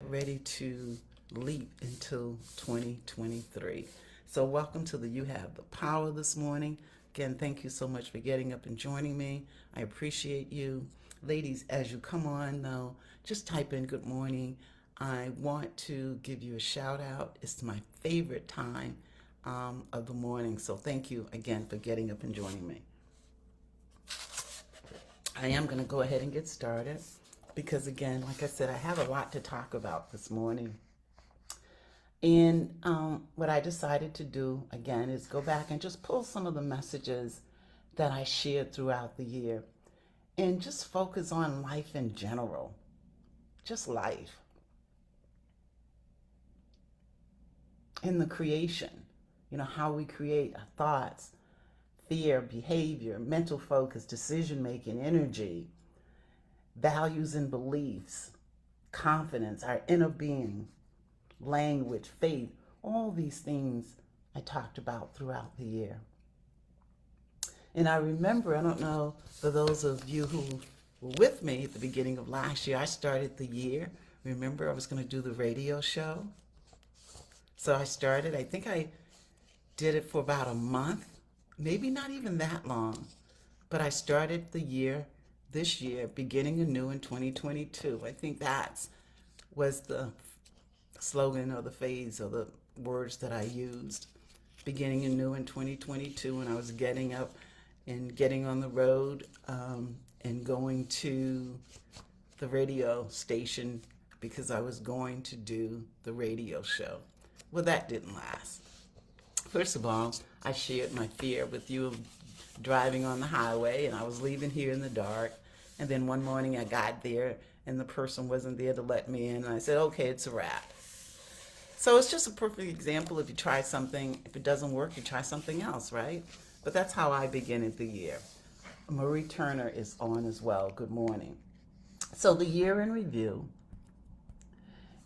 ready to leap into 2023. So, welcome to the You Have the Power this morning. Again, thank you so much for getting up and joining me. I appreciate you. Ladies, as you come on, though, just type in good morning. I want to give you a shout out. It's my favorite time of the morning. So, thank you again for getting up and joining me. I am going to go ahead and get started because, again, like I said, I have a lot to talk about this morning. And what I decided to do, again, is go back and just pull some of the messages that I shared throughout the year and just focus on life in general, just life in the creation, how we create our thoughts, fear, behavior, mental focus, decision making, energy, values and beliefs, confidence, our inner being, language, faith, all these things I talked about throughout the year. And I remember, I don't know, for those of you who were with me at the beginning of last year, I started the year. Remember, I was going to do the radio show. So I started, I think I did it for about a month, maybe not even that long. But I started the year, this year, beginning anew in 2022. I think that was the slogan or the phase or the words that I used. Beginning anew in 2022 when I was getting up and getting on the road and going to the radio station because I was going to do the radio show. Well, that didn't last. First of all, I shared my fear with you of driving on the highway, and I was leaving here in the dark. And then one morning I got there, and the person wasn't there to let me in. And I said, okay, it's a wrap. So it's just a perfect example. If you try something, if it doesn't work, you try something else, right? But that's how I begin the year. Marie Turner is on as well. Good morning. So the year in review.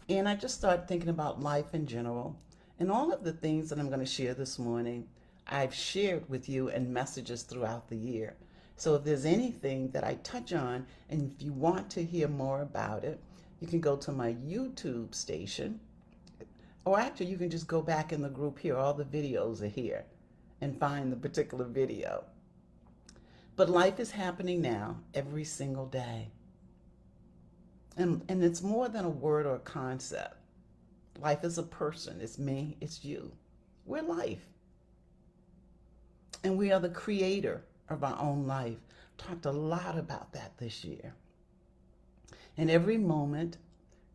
And I just started thinking about life in general. And all of the things that I'm going to share this morning, I've shared with you in messages throughout the year. So if there's anything that I touch on, and if you want to hear more about it, you can go to my YouTube station. Or actually, you can just go back in the group here. All the videos are here and find the particular video. But life is happening now every single day. And it's more than a word or a concept. Life is a person. It's me. It's you. We're life. And we are the creator of our own life. Talked a lot about that this year. And every moment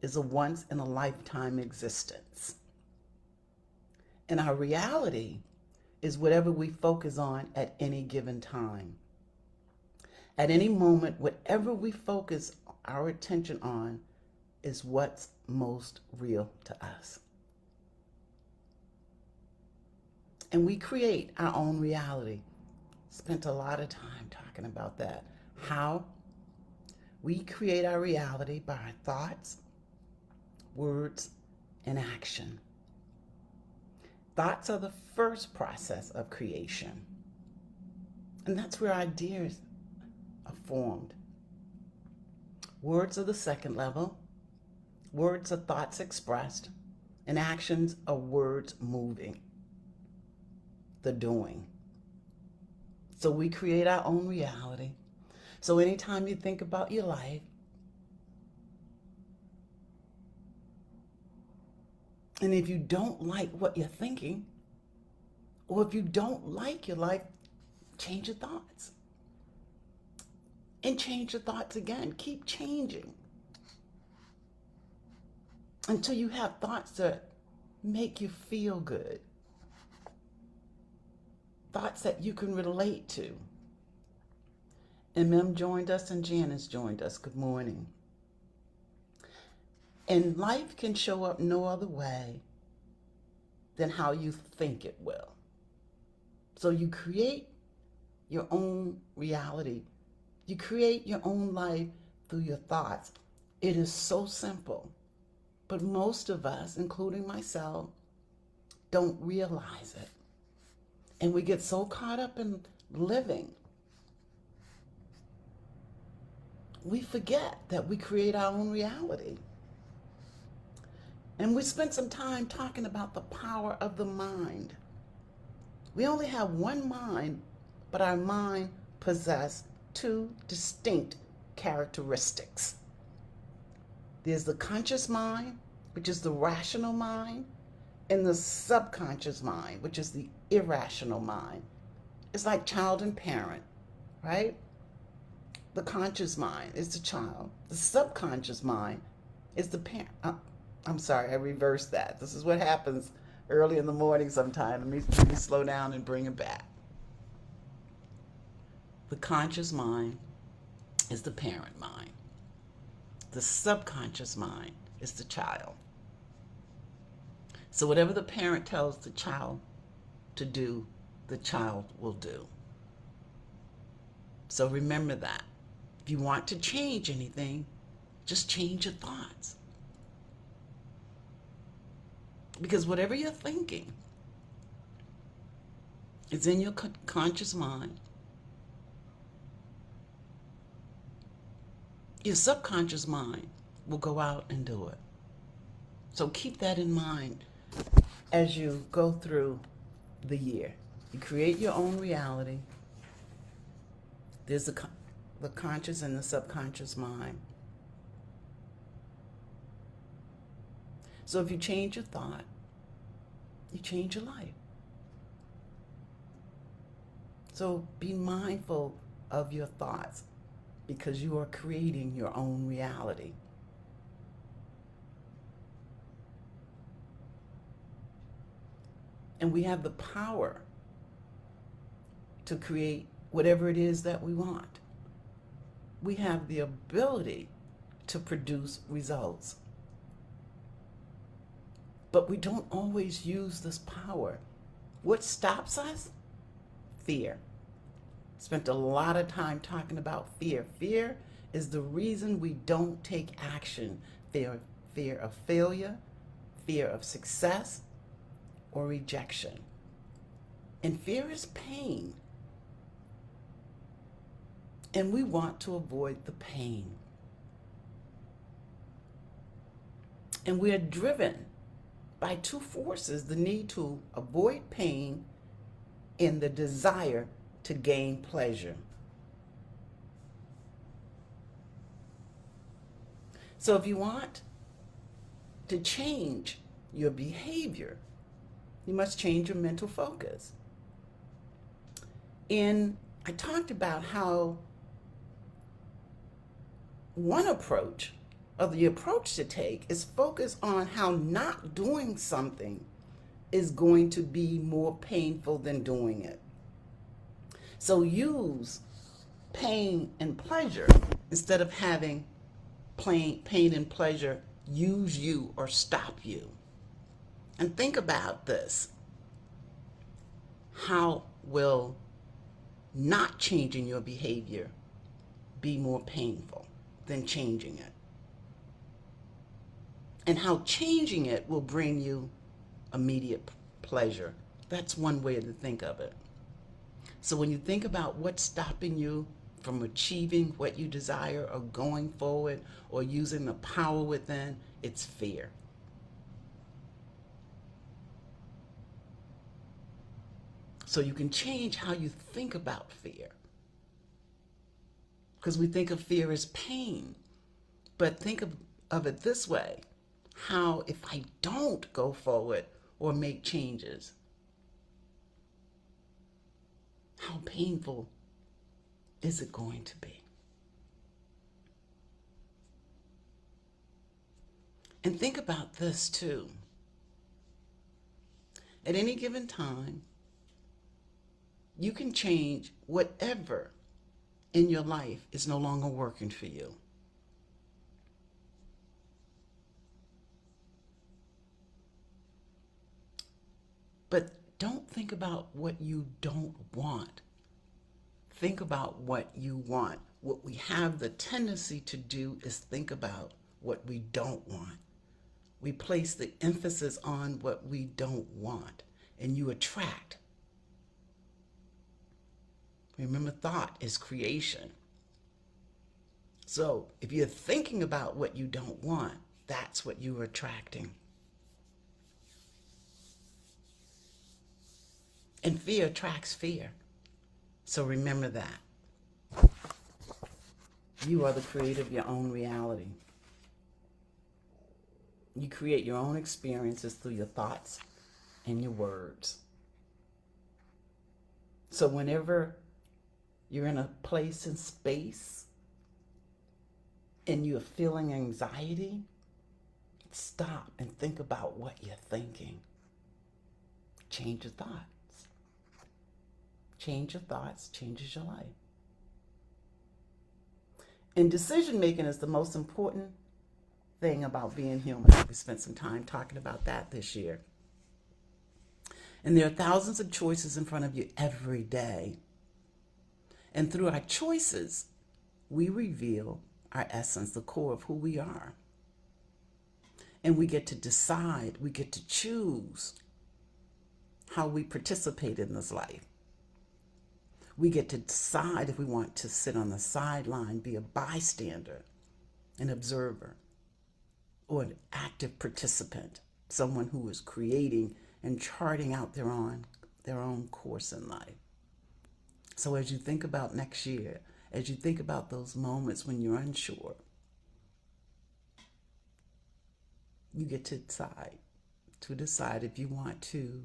is a once in a lifetime existence. And our reality is whatever we focus on at any given time. At any moment, whatever we focus our attention on is what's most real to us. And we create our own reality. Spent a lot of time talking about that. How we create our reality by our thoughts, words, and action. Thoughts are the first process of creation. And that's where ideas are formed. Words are the second level. Words are thoughts expressed, and actions are words moving, the doing. So we create our own reality. So anytime you think about your life, and if you don't like what you're thinking, or if you don't like your life, change your thoughts. And change your thoughts again. Keep changing until you have thoughts that make you feel good. Thoughts that you can relate to. And Mem joined us and Janice joined us. Good morning. And life can show up no other way than how you think it will. So you create your own reality. You create your own life through your thoughts. It is so simple. But most of us, including myself, don't realize it. And we get so caught up in living, we forget that we create our own reality. And we spent some time talking about the power of the mind. We only have one mind, but our mind possesses two distinct characteristics. There's the conscious mind, which is the rational mind, and the subconscious mind, which is the irrational mind. It's like child and parent, right? The conscious mind is the child. The subconscious mind is the parent. I'm sorry, I reversed that. This is what happens early in the morning sometimes. Let me slow down and bring it back. The conscious mind is the parent mind. The subconscious mind is the child. So whatever the parent tells the child to do, the child will do. So remember that. If you want to change anything, just change your thoughts. Because whatever you're thinking is in your conscious mind. Your subconscious mind will go out and do it. So keep that in mind as you go through the year. You create your own reality. There's the conscious and the subconscious mind. So if you change your thought, you change your life. So be mindful of your thoughts because you are creating your own reality. And we have the power to create whatever it is that we want. We have the ability to produce results. But we don't always use this power. What stops us? Fear. Spent a lot of time talking about fear. Fear is the reason we don't take action. Fear of failure, fear of success, or rejection. And fear is pain. And we want to avoid the pain. And we are driven by two forces, the need to avoid pain and the desire to gain pleasure. So if you want to change your behavior, you must change your mental focus. And I talked about how one approach, or the approach to take, is focus on how not doing something is going to be more painful than doing it. So use pain and pleasure instead of having pain and pleasure use you or stop you. And think about this. How will not changing your behavior be more painful than changing it? And how changing it will bring you immediate pleasure. That's one way to think of it. So when you think about what's stopping you from achieving what you desire or going forward or using the power within, it's fear. So you can change how you think about fear. Because we think of fear as pain. But think of it this way. How if I don't go forward or make changes, how painful is it going to be? And think about this too. At any given time, you can change whatever in your life is no longer working for you. But don't think about what you don't want. Think about what you want. What we have the tendency to do is think about what we don't want. We place the emphasis on what we don't want, and you attract. Remember, thought is creation. So if you're thinking about what you don't want, that's what you're attracting. And fear attracts fear. So remember that. You are the creator of your own reality. You create your own experiences through your thoughts and your words. So whenever you're in a place and space and you're feeling anxiety, stop and think about what you're thinking. Change your thoughts. Change your thoughts changes your life. And decision making is the most important thing about being human. We spent some time talking about that this year. And there are thousands of choices in front of you every day. And through our choices, we reveal our essence, the core of who we are. And we get to decide, we get to choose how we participate in this life. We get to decide if we want to sit on the sideline, be a bystander, an observer, or an active participant, someone who is creating and charting out their own course in life. So as you think about next year, as you think about those moments when you're unsure, you get to decide if you want to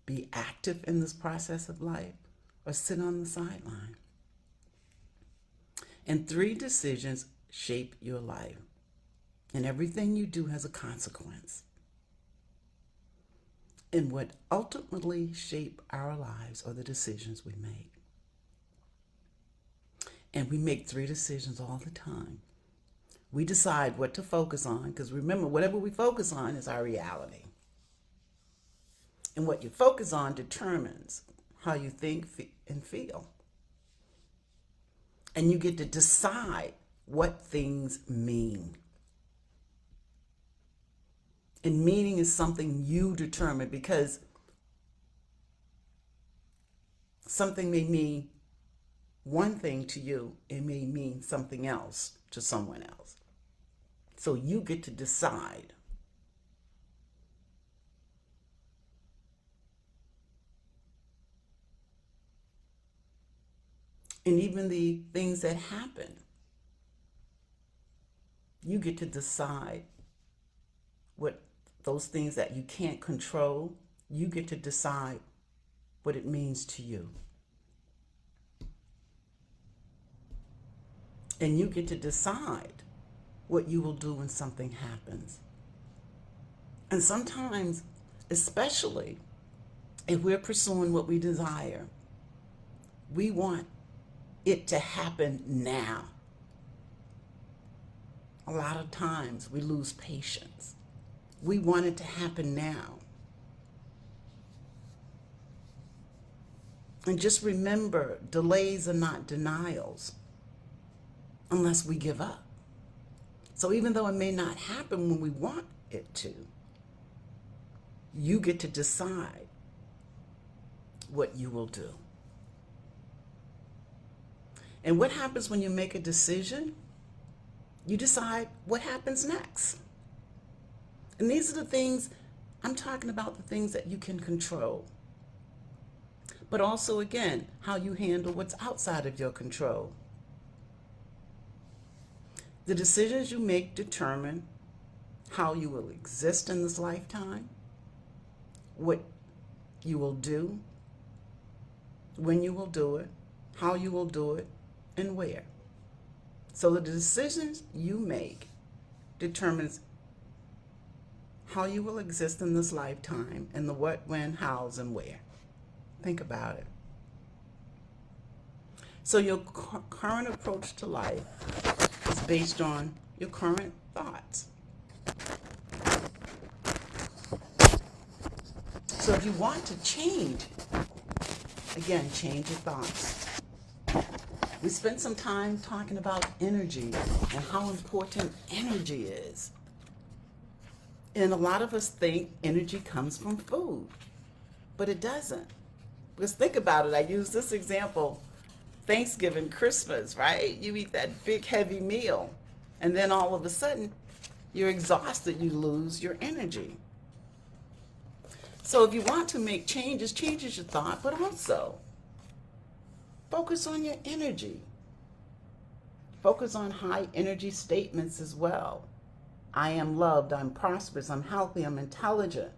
be active in this process of life or sit on the sideline. And 3 decisions shape your life. And everything you do has a consequence. And what ultimately shape our lives are the decisions we make. And we make 3 decisions all the time. We decide what to focus on, because remember, whatever we focus on is our reality. And what you focus on determines how you think and feel. And you get to decide what things mean. And meaning is something you determine, because something may mean one thing to you, it may mean something else to someone else. So you get to decide. And even the things that happen, you get to decide what those things that you can't control, you get to decide what it means to you. And you get to decide what you will do when something happens. And sometimes, especially if we're pursuing what we desire, we want it to happen now. A lot of times we lose patience. We want it to happen now. And just remember, delays are not denials unless we give up. So even though it may not happen when we want it to, you get to decide what you will do. And what happens when you make a decision? You decide what happens next. And these are the things, I'm talking about the things that you can control. But also, again, how you handle what's outside of your control. The decisions you make determine how you will exist in this lifetime, what you will do, when you will do it, how you will do it, and where. So the decisions you make determines how you will exist in this lifetime, and the what, when, hows, and where. Think about it. So your current approach to life is based on your current thoughts. So if you want to change, again, change your thoughts. We spent some time talking about energy and how important energy is. And a lot of us think energy comes from food, but it doesn't. Because think about it, I use this example, Thanksgiving, Christmas, right? You eat that big heavy meal, and then all of a sudden, you're exhausted, you lose your energy. So if you want to make changes, changes your thought, but also focus on your energy. Focus on high energy statements as well. I am loved, I'm prosperous, I'm healthy, I'm intelligent.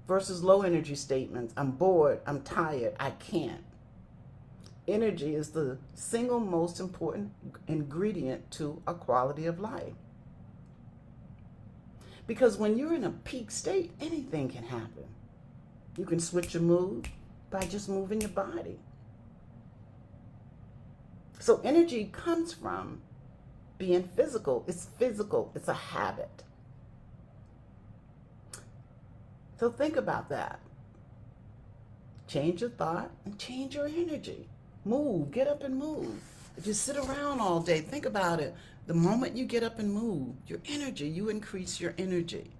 Versus low energy statements, I'm bored, I'm tired, I can't. Energy is the single most important ingredient to a quality of life. Because when you're in a peak state, anything can happen. You can switch your mood by just moving your body. So energy comes from being physical. It's physical. It's a habit. So think about that. Change your thought and change your energy. Move. Get up and move. If you sit around all day, think about it. The moment you get up and move, your energy, you increase your energy.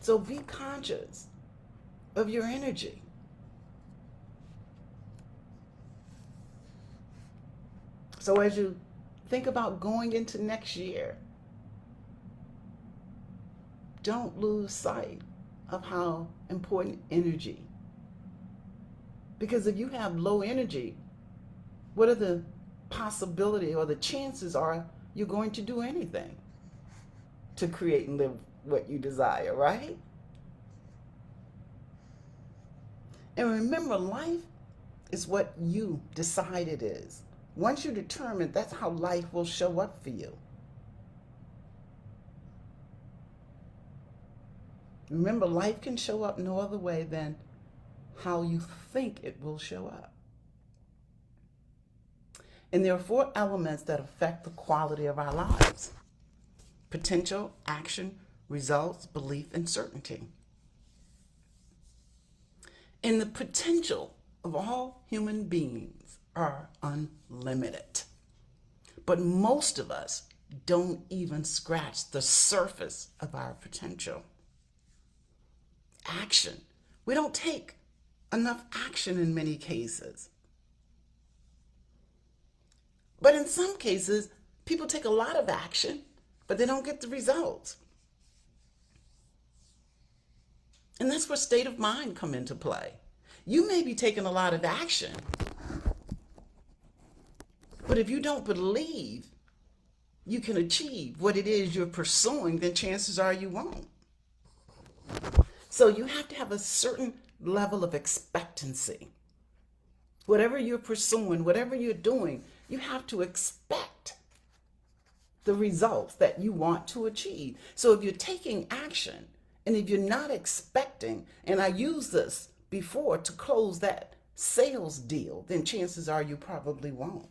So be conscious of your energy. So as you think about going into next year, don't lose sight of how important energy. Because if you have low energy, what are the possibility or the chances are you're going to do anything to create and live what you desire, right? And remember, life is what you decide it is. Once you determine, that's how life will show up for you. Remember, life can show up no other way than how you think it will show up. And there are 4 elements that affect the quality of our lives: potential, action, results, belief, and certainty. And the potential of all human beings are unlimited. But most of us don't even scratch the surface of our potential. Action. We don't take enough action in many cases. But in some cases, people take a lot of action, but they don't get the results. And that's where state of mind come into play. You may be taking a lot of action, but if you don't believe you can achieve what it is you're pursuing, then chances are you won't. So you have to have a certain level of expectancy. Whatever you're pursuing, whatever you're doing, you have to expect the results that you want to achieve. So if you're taking action and if you're not expecting, and I used this before to close that sales deal, then chances are you probably won't.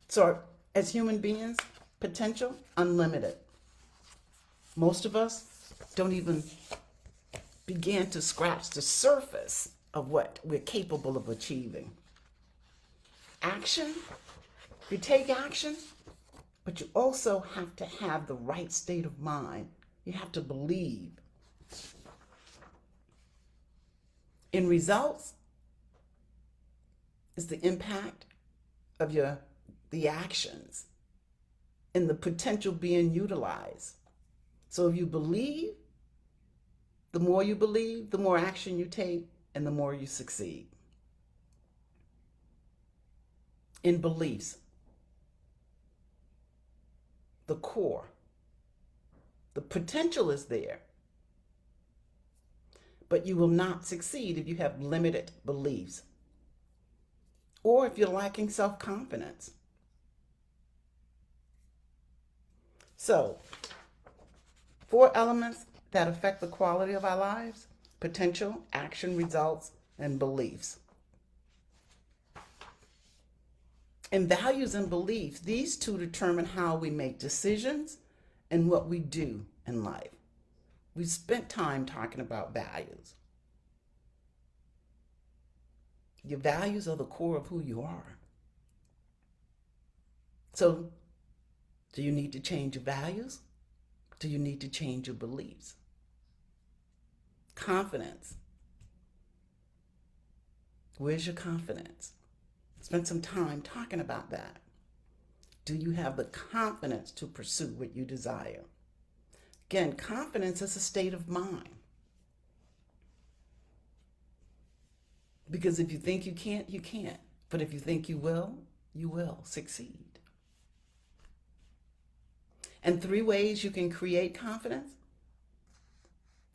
So as human beings, potential, unlimited. Most of us don't even begin to scratch the surface of what we're capable of achieving. Action, you take action, but you also have to have the right state of mind. You have to believe. In results is the impact of the actions and the potential being utilized. So if you believe, the more you believe, the more action you take, and the more you succeed. In beliefs, the core, the potential is there, but you will not succeed if you have limited beliefs or if you're lacking self-confidence. So, 4 elements that affect the quality of our lives: potential, action, results, and beliefs. And values and beliefs, these 2 determine how we make decisions and what we do in life. We spent time talking about values. Your values are the core of who you are. So, do you need to change your values? Do you need to change your beliefs? Confidence. Where's your confidence? Spend some time talking about that. Do you have the confidence to pursue what you desire? Again, confidence is a state of mind. Because if you think you can't, you can't. But if you think you will succeed. And 3 ways you can create confidence.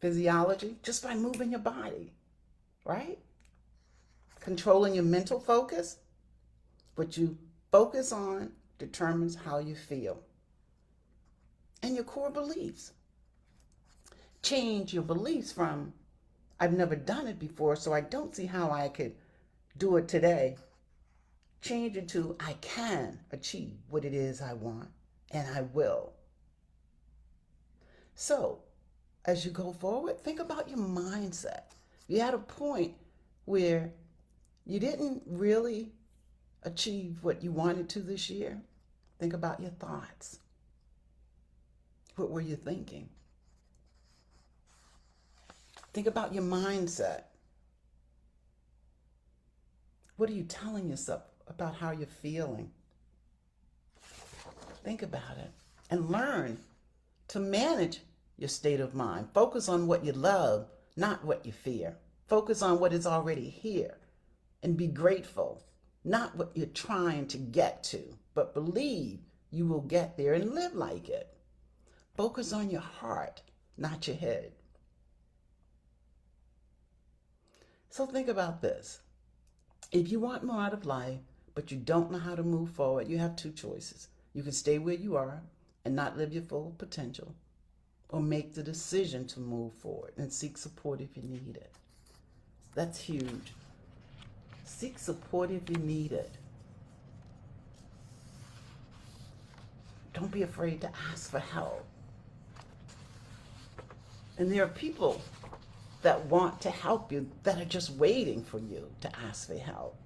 Physiology, just by moving your body, right? Controlling your mental focus. What you focus on determines how you feel. And your core beliefs. Change your beliefs from, I've never done it before, so I don't see how I could do it today. Change it to, I can achieve what it is I want, and I will. So, as you go forward, think about your mindset. You had a point where you didn't really achieve what you wanted to this year. Think about your thoughts. What were you thinking? Think about your mindset. What are you telling yourself about how you're feeling? Think about it and learn to manage your state of mind. Focus on what you love, not what you fear. Focus on what is already here and be grateful, not what you're trying to get to, but believe you will get there and live like it. Focus on your heart, not your head. So think about this. If you want more out of life, but you don't know how to move forward, you have 2 choices. You can stay where you are and not live your full potential, or make the decision to move forward and seek support if you need it. That's huge. Seek support if you need it. Don't be afraid to ask for help. And there are people that want to help you that are just waiting for you to ask for help.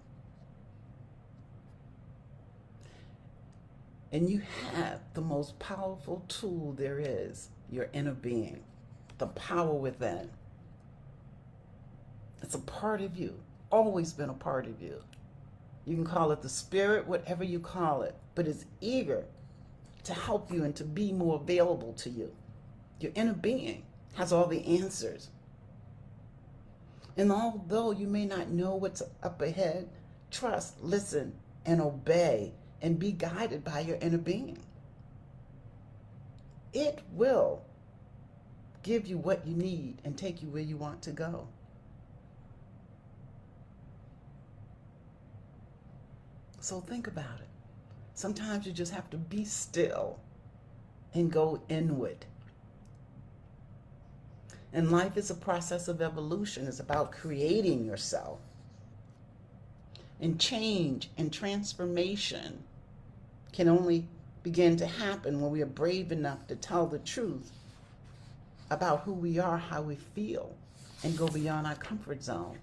And you have the most powerful tool there is, your inner being, the power within. It's a part of you, always been a part of you. You can call it the spirit, whatever you call it, but it's eager to help you and to be more available to you. Your inner being has all the answers. And although you may not know what's up ahead, trust, listen, and obey, and be guided by your inner being. It will give you what you need and take you where you want to go. So think about it. Sometimes you just have to be still and go inward. And life is a process of evolution. It's about creating yourself. And change and transformation can only begin to happen when we are brave enough to tell the truth about who we are, how we feel, and go beyond our comfort zone.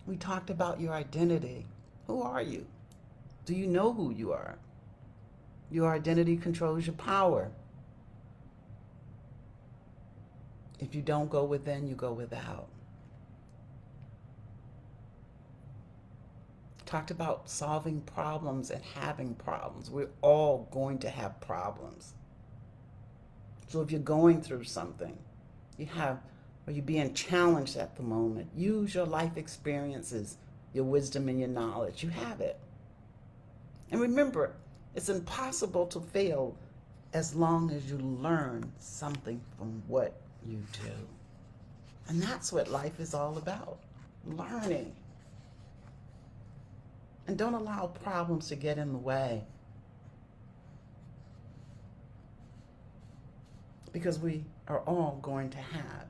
We talked about your identity. Who are you? Do you know who you are? Your identity controls your power. If you don't go within, you go without. Talked about solving problems and having problems. We're all going to have problems. So if you're going through something, or you're being challenged at the moment, use your life experiences, your wisdom and your knowledge. You have it. And remember, it's impossible to fail as long as you learn something from what you do. And that's what life is all about, learning. And don't allow problems to get in the way. Because we are all going to have.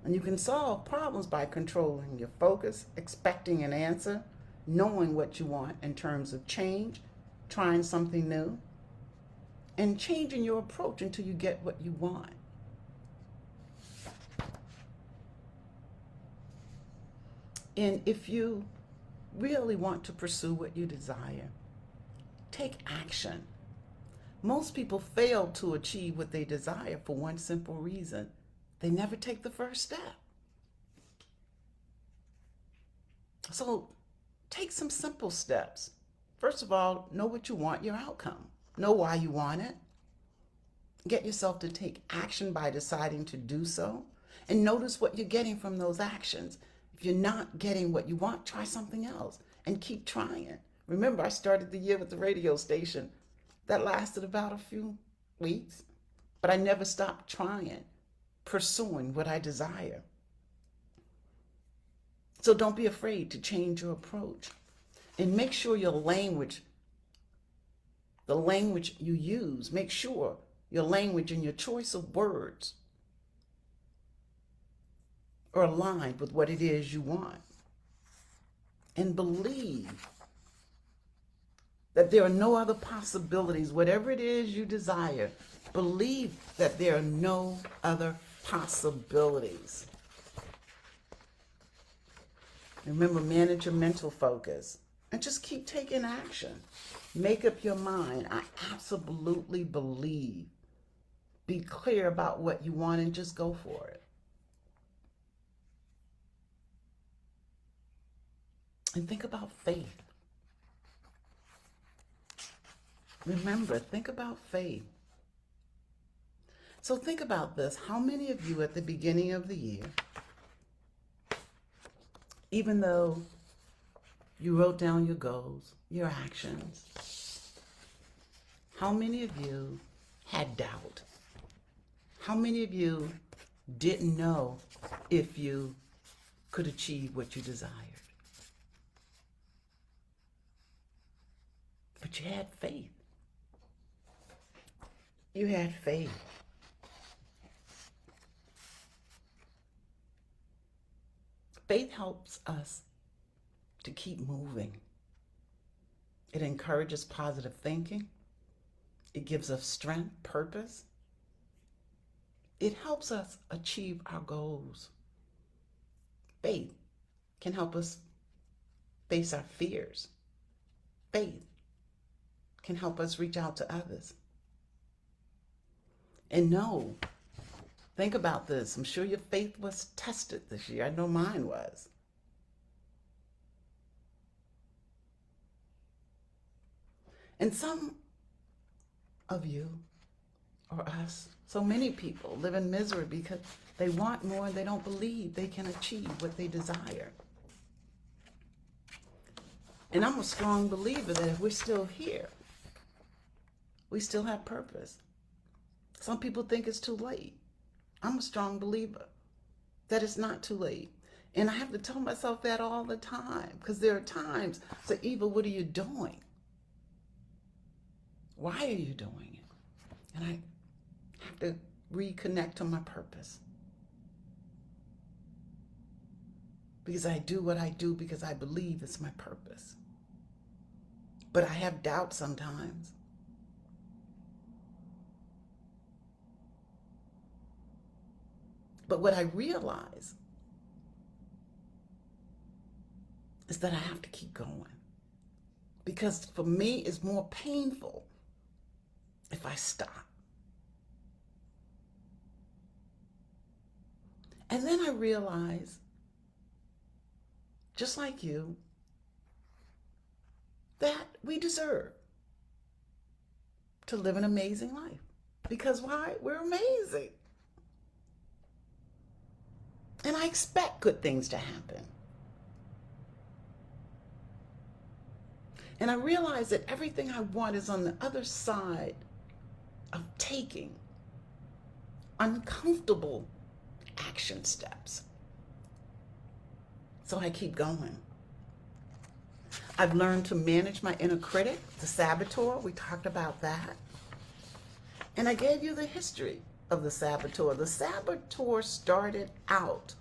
And you can solve problems by controlling your focus, expecting an answer, knowing what you want in terms of change, trying something new, and changing your approach until you get what you want. And if you really want to pursue what you desire, take action. Most people fail to achieve what they desire for one simple reason. They never take the first step. So take some simple steps. First of all, know what you want, your outcome. Know why you want it. Get yourself to take action by deciding to do so. And notice what you're getting from those actions. If you're not getting what you want, try something else and keep trying. Remember, I started the year with the radio station. That lasted about a few weeks, but I never stopped trying, pursuing what I desire. So don't be afraid to change your approach. And make sure your language, the language you use, make sure your language and your choice of words are aligned with what it is you want. And believe that there are no other possibilities. Whatever it is you desire, believe that there are no other possibilities. Remember, manage your mental focus and just keep taking action. Make up your mind. I absolutely believe. Be clear about what you want and just go for it. And think about faith. Remember, think about faith. So think about this. How many of you at the beginning of the year, even though you wrote down your goals, your actions, how many of you had doubt? How many of you didn't know if you could achieve what you desired? But you had faith. You had faith. Faith helps us to keep moving. It encourages positive thinking. It gives us strength, purpose. It helps us achieve our goals. Faith can help us face our fears. Faith can help us reach out to others. And know, think about this. I'm sure your faith was tested this year. I know mine was. And some of you, or us, so many people live in misery because they want more and they don't believe they can achieve what they desire. And I'm a strong believer that if we're still here, we still have purpose. Some people think it's too late. I'm a strong believer that it's not too late. And I have to tell myself that all the time, because there are times, so Eva, what are you doing? Why are you doing it? And I have to reconnect to my purpose. Because I do what I do because I believe it's my purpose. But I have doubt sometimes. But what I realize is that I have to keep going. Because for me, it's more painful if I stop. And then I realize, just like you, that we deserve to live an amazing life. Because why? We're amazing. And I expect good things to happen. And I realize that everything I want is on the other side of taking uncomfortable action steps. So I keep going. I've learned to manage my inner critic, the saboteur. We talked about that. And I gave you the history of the saboteur. The saboteur started out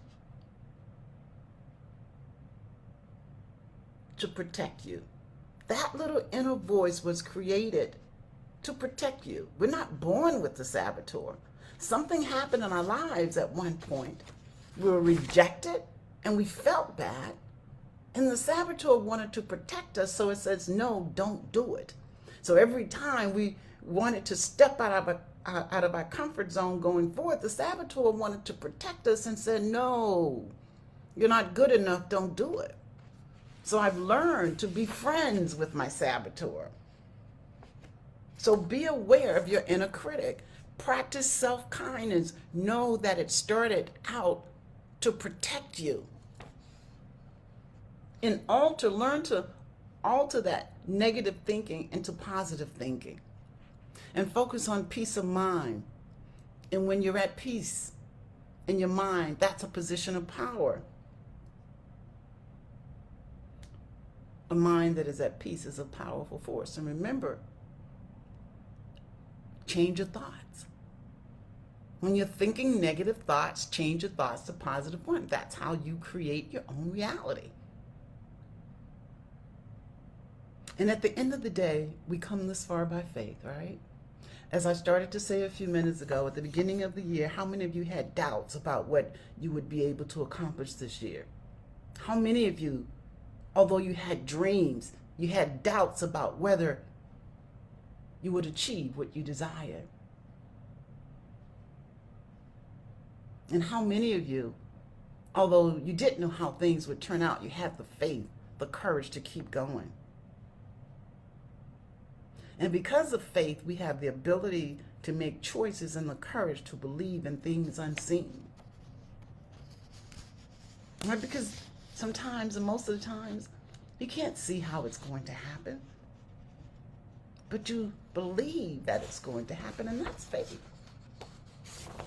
to protect you. That little inner voice was created to protect you. We're not born with the saboteur. Something happened in our lives at one point. We were rejected and we felt bad. And the saboteur wanted to protect us, so it says, no, don't do it. So every time we wanted to step out of our comfort zone going forward, the saboteur wanted to protect us and said, no, you're not good enough, don't do it. So I've learned to be friends with my saboteur. So be aware of your inner critic. Practice self-kindness. Know that it started out to protect you. And learn to alter that negative thinking into positive thinking. And focus on peace of mind. And when you're at peace in your mind, that's a position of power. A mind that is at peace is a powerful force. And remember, change your thoughts. When you're thinking negative thoughts, change your thoughts to positive ones. That's how you create your own reality. And at the end of the day, we come this far by faith, right? As I started to say a few minutes ago, at the beginning of the year, how many of you had doubts about what you would be able to accomplish this year? How many of you, although you had dreams, you had doubts about whether you would achieve what you desired? And how many of you, although you didn't know how things would turn out, you had the faith, the courage to keep going? And because of faith, we have the ability to make choices and the courage to believe in things unseen. Right? Because sometimes, and most of the times, you can't see how it's going to happen. But you believe that it's going to happen, and that's faith.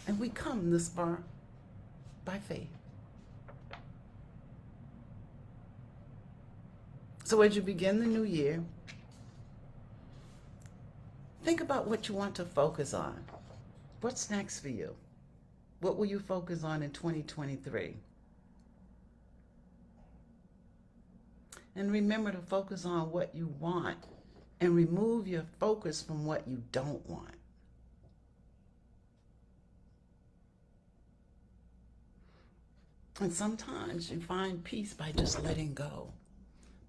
And we come this far by faith. So as you begin the new year, think about what you want to focus on. What's next for you? What will you focus on in 2023? And remember to focus on what you want and remove your focus from what you don't want. And sometimes you find peace by just letting go,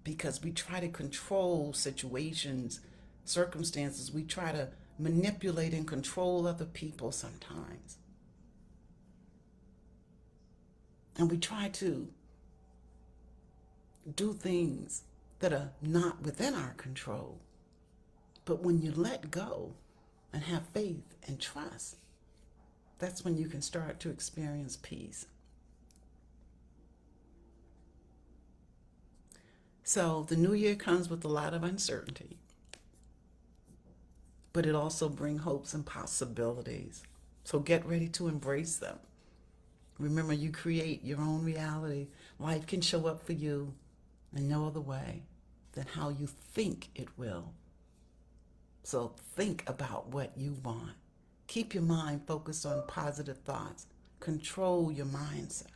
because we try to control situations, circumstances. We try to manipulate and control other people sometimes. And we try to do things that are not within our control. But when you let go and have faith and trust, that's when you can start to experience peace. So the new year comes with a lot of uncertainty, but it also brings hopes and possibilities. So get ready to embrace them. Remember, you create your own reality. Life can show up for you in no other way than how you think it will. So think about what you want. Keep your mind focused on positive thoughts. Control your mindset.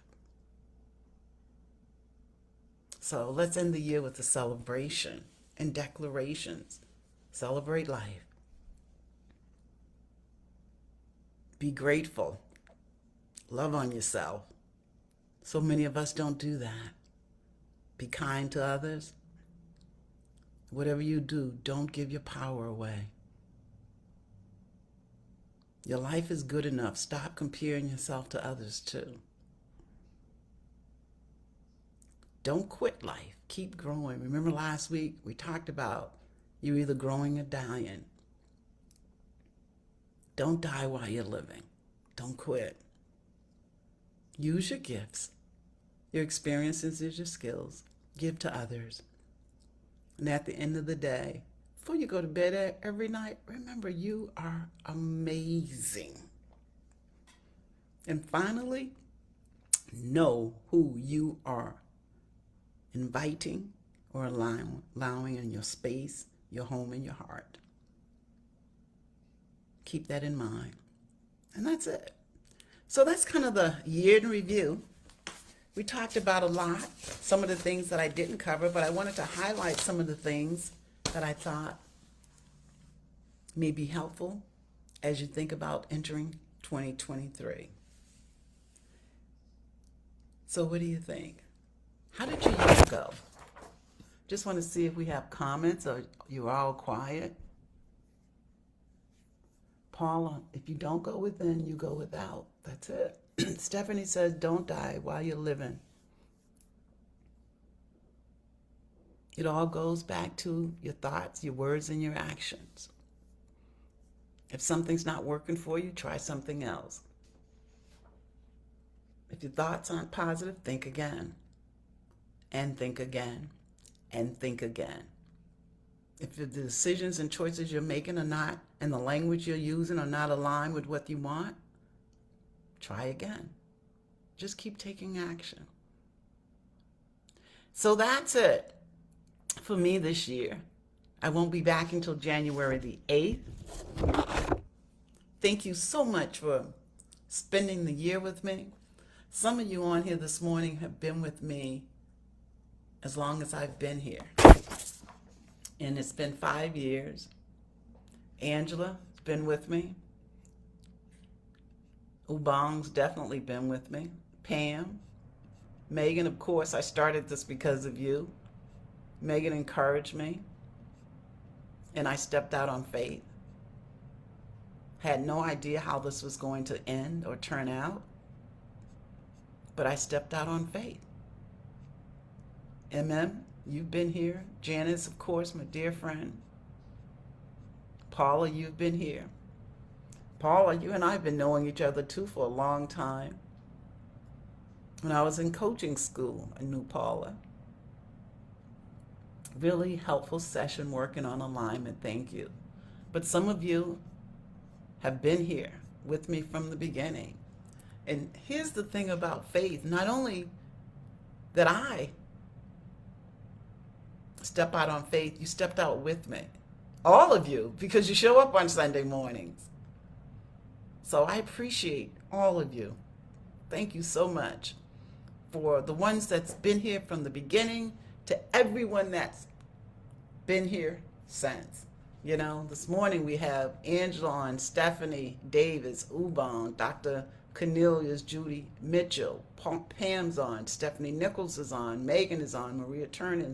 So let's end the year with a celebration and declarations. Celebrate life. Be grateful. Love on yourself. So many of us don't do that. Be kind to others. Whatever you do, don't give your power away. Your life is good enough. Stop comparing yourself to others too. Don't quit life. Keep growing. Remember last week we talked about you're either growing or dying. Don't die while you're living. Don't quit. Use your gifts, your experiences, your skills. Give to others. And at the end of the day, before you go to bed every night, remember you are amazing. And finally, know who you are inviting or allowing in your space, your home, and your heart. Keep that in mind. And that's it. So that's kind of the year in review. We talked about a lot, some of the things that I didn't cover, but I wanted to highlight some of the things that I thought may be helpful as you think about entering 2023. So what do you think? How did your year go? Just want to see if we have comments, or you're all quiet. Paula, if you don't go within, you go without. That's it. Stephanie says, don't die while you're living. It all goes back to your thoughts, your words, and your actions. If something's not working for you, try something else. If your thoughts aren't positive, think again, and think again, and think again. If the decisions and choices you're making are not, and the language you're using are not aligned with what you want, try again. Just keep taking action. So that's it for me this year. I won't be back until January the 8th. Thank you so much for spending the year with me. Some of you on here this morning have been with me as long as I've been here. And it's been 5 years. Angela's been with me. Ubong's definitely been with me. Pam. Megan, of course, I started this because of you. Megan encouraged me. And I stepped out on faith. Had no idea how this was going to end or turn out. But I stepped out on faith. You've been here. Janice, of course, my dear friend. Paula, you've been here. Paula, you and I have been knowing each other too for a long time. When I was in coaching school, I knew Paula. Really helpful session working on alignment, thank you. But some of you have been here with me from the beginning. And here's the thing about faith, not only that I step out on faith, you stepped out with me. All of you, because you show up on Sunday mornings. So I appreciate all of you. Thank you so much. For the ones that's been here from the beginning to everyone that's been here since. You know, this morning we have Angela on, Stephanie Davis, Ubong, Dr. Cornelius, Judy Mitchell, Pam's on, Stephanie Nichols is on, Megan is on, Maria Turner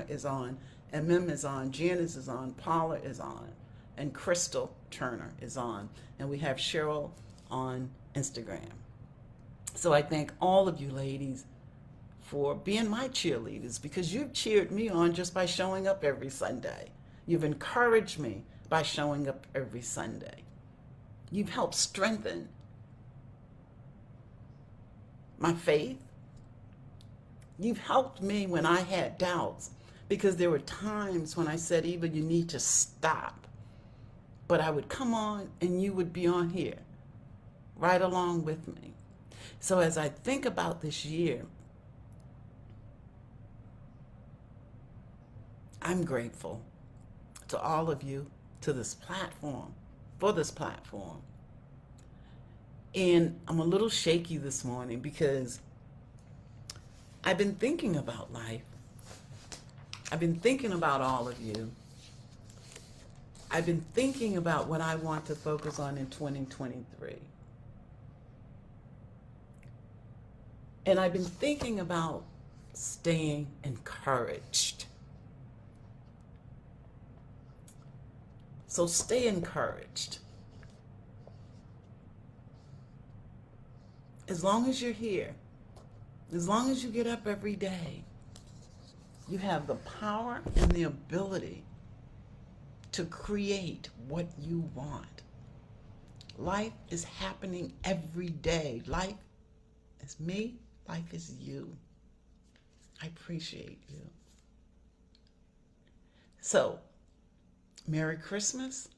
is on, MM is on, Janice is on, Paula is on, and Crystal Turner is on. And we have Cheryl on Instagram. So I thank all of you ladies for being my cheerleaders, because you've cheered me on just by showing up every Sunday. You've encouraged me by showing up every Sunday. You've helped strengthen my faith. You've helped me when I had doubts, because there were times when I said, Eva, you need to stop. But I would come on and you would be on here right along with me. So as I think about this year, I'm grateful to all of you, to this platform, for this platform. And I'm a little shaky this morning because I've been thinking about life. I've been thinking about all of you. I've been thinking about what I want to focus on in 2023. And I've been thinking about staying encouraged. So stay encouraged. As long as you're here, as long as you get up every day, you have the power and the ability to create what you want. Life is happening every day. Life is me. Life is you. I appreciate you. So, Merry Christmas.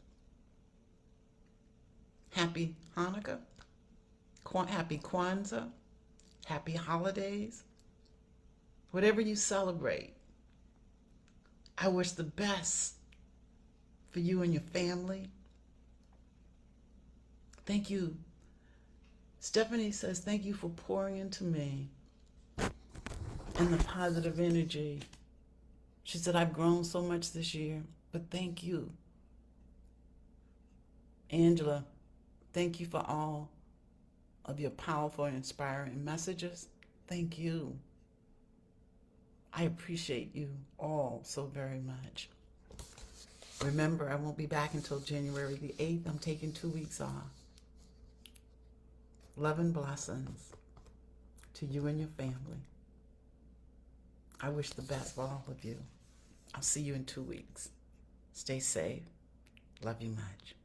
Happy Hanukkah. Happy Kwanzaa. Happy holidays. Whatever you celebrate, I wish the best for you and your family. Thank you. Stephanie says, thank you for pouring into me and the positive energy. She said, I've grown so much this year, but thank you. Angela, thank you for all of your powerful and inspiring messages. Thank you. I appreciate you all so very much. Remember, I won't be back until January the 8th. I'm taking 2 weeks off. Love and blessings to you and your family. I wish the best for all of you. I'll see you in 2 weeks. Stay safe. Love you much.